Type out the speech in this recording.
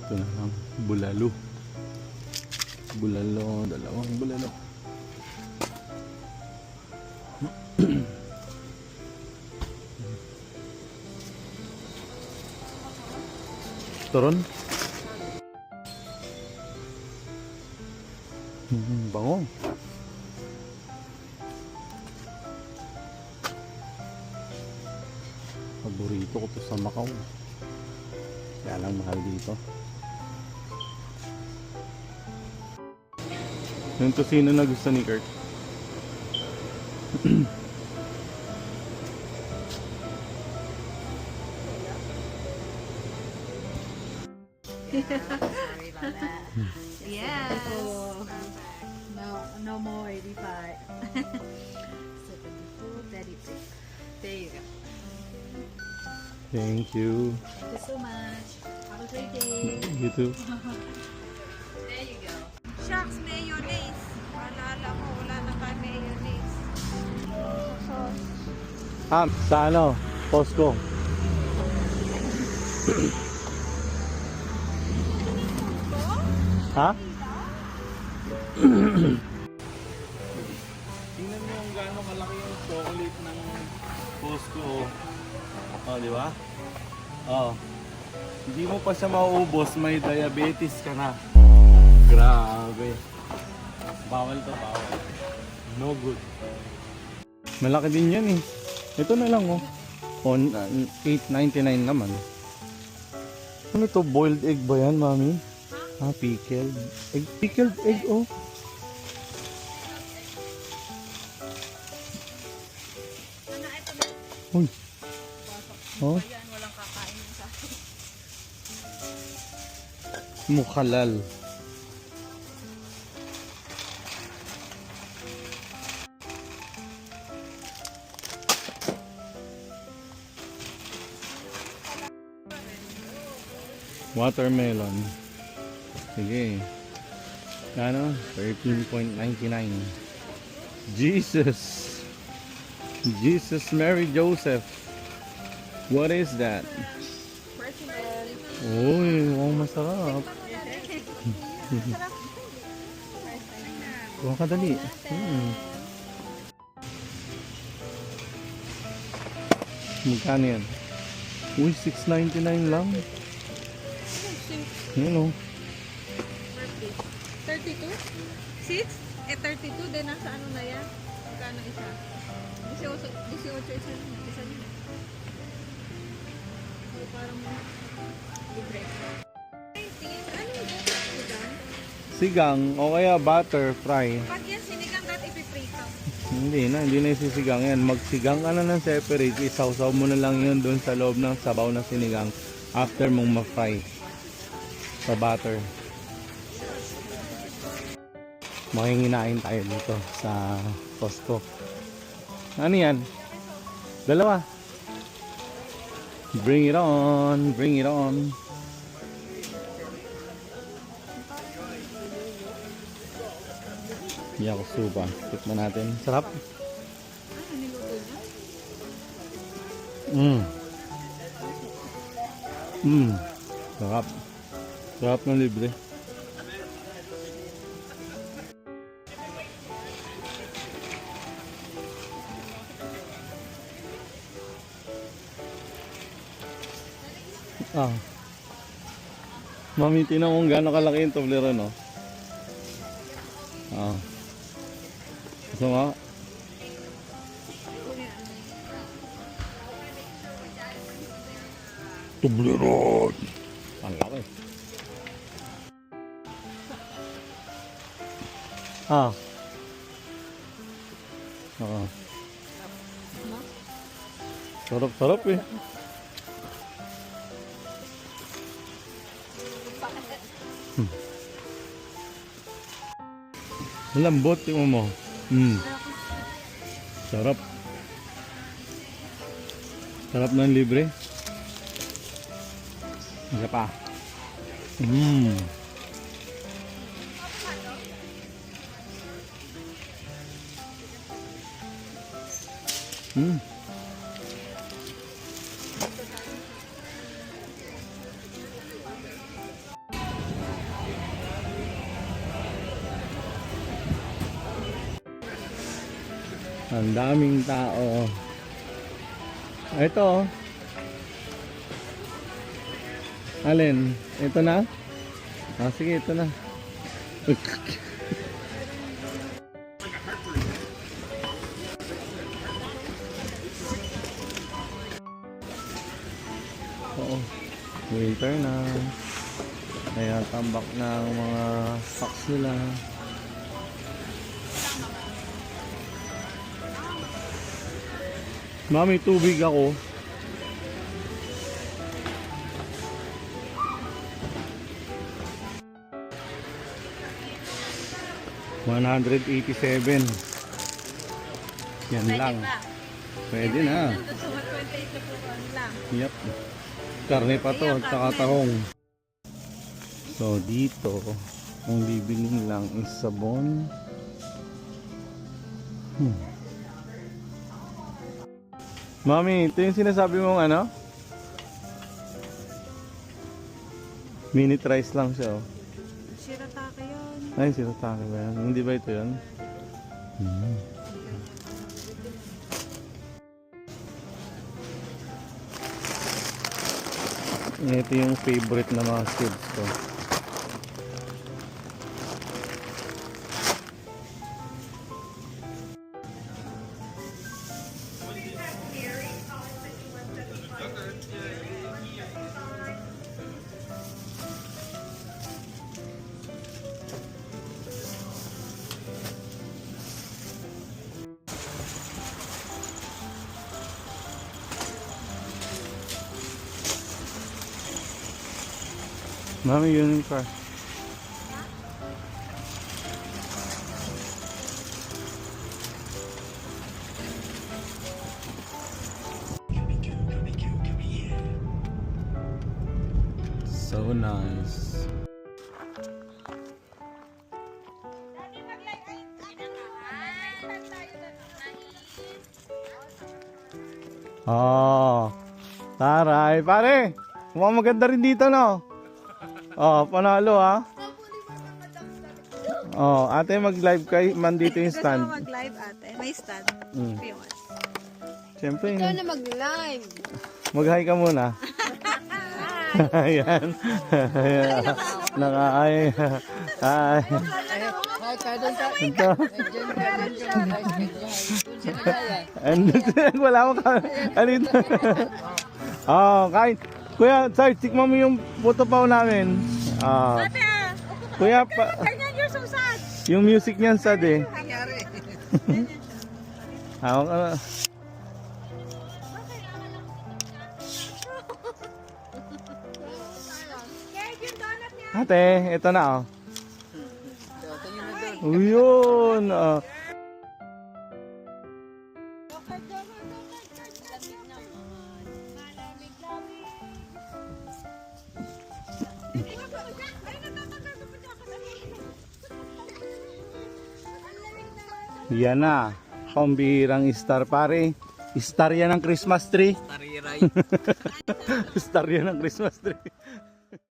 Ito na lang, bulalo. Bulalo, dalawang bulalo. Turon. Bango. Paborito ko to sa Macau. Kaya lang mahal dito. Yung tosino na gusto ni Kurt. Sorry about that. Yes. No more 85. 74, 32. There you go. Thank you. Thank you so much. Have a great day. You too. There you go. Shucks, mayonnaise. Alala mo, wala na tayo mayonnaise. Sauce. Sa ano? Costco. Ha? Tingnan mo kung gaano kalaki yung chocolate ng Costco. Oh, di ba? Oh. Hindi mo pa siya mauubos, may diabetes ka na. Grabe. Bawal to, bawal. No good. Malaki din yan eh. Ito na lang oh. On $8.99 naman. Ano to? Boiled egg ba yan, mami? Ah, pickled egg. Pickled egg, oh. Ano, ito na. Uy. Oh, Ayan, walang kakain sa akin. mukhalal. Watermelon. Sige. Ano? 13.99. Jesus. Jesus, Mary, Joseph. What is that? Personal. Uy, mukhang masarap. Kuha ka dali. Magkano yan? Uy, $6.99 lang. Yun o. 32? 6? Eh, 32 din. Nasa ano na yan? Magkano isa? 18 isa niya. So, parang libre. 19? Ano yung sigang? Sigang o kaya butter fry. Pag yan sinigang, dapat ipiprito. Hindi na isisigang yan. Magsigang ka na ng separate. Isawsaw mo na lang yun doon sa loob ng sabaw na sinigang after mong ma-fry sa butter. Makinginain tayo dito sa Costco. Ano yan? Dalawa. Bring it on. Bring it on. Yakusuba. Tikman natin. Sarap. Ano, niluto niya? Sarap. Sarap ng libre. Mami, tinan mo kung gaano kalaki yung Toblerone, no? Gusto nga? Toblerone! Ang laki. Sarap-sarap eh. Malambot yung mo. Sarap. Sarap ng libre. Isa pa. Ang daming tao. Ito. Alin? Ito na? Ah, sige, ito na. Oo. Winter na. Kaya tambak na ang mga stocks nila. Mami, tubig ako. $187. Yan lang. Pwede na. Nandun sa 128 na po lang. Yep. Karne pa to, tsaka tahong. So dito, ang bibilin lang is sabon. Mami, ito yung sinasabi mong ano? Minute rice lang siya, oh. Shirataki yun. Ay, sirataki ba yan? Hindi ba ito yan? Ito yung favorite na mga kids ko. Mami, yun yung car. So nice. Oh, taray. Pare, mukhang maganda rin dito, no? Oh, panalo ha. Oh, ate mag-live kay man dito yung Gusto stand. mo mag-live ate? May stand. Mm. If you want. Siyempre, Ikaw na mag-live. mag-hi ka muna. Ayan. Ayan. Naka-hi. Hi. Hi, kadon ka. Ito. Andun, wala mo ka. Ano ito? Oh, kain. Kuya, sorry, tikman mo yung photo pa namin. Ah. Ate ah! Kuya, pa, Ganyan, you're so sad! yung music niyan sad eh. Nangyari. Hawak ka na. Ate, ito na oh. Uyun. Oh. Yan na. Pambihirang star pare. Star yan ng Christmas tree. Star yan ng Christmas tree.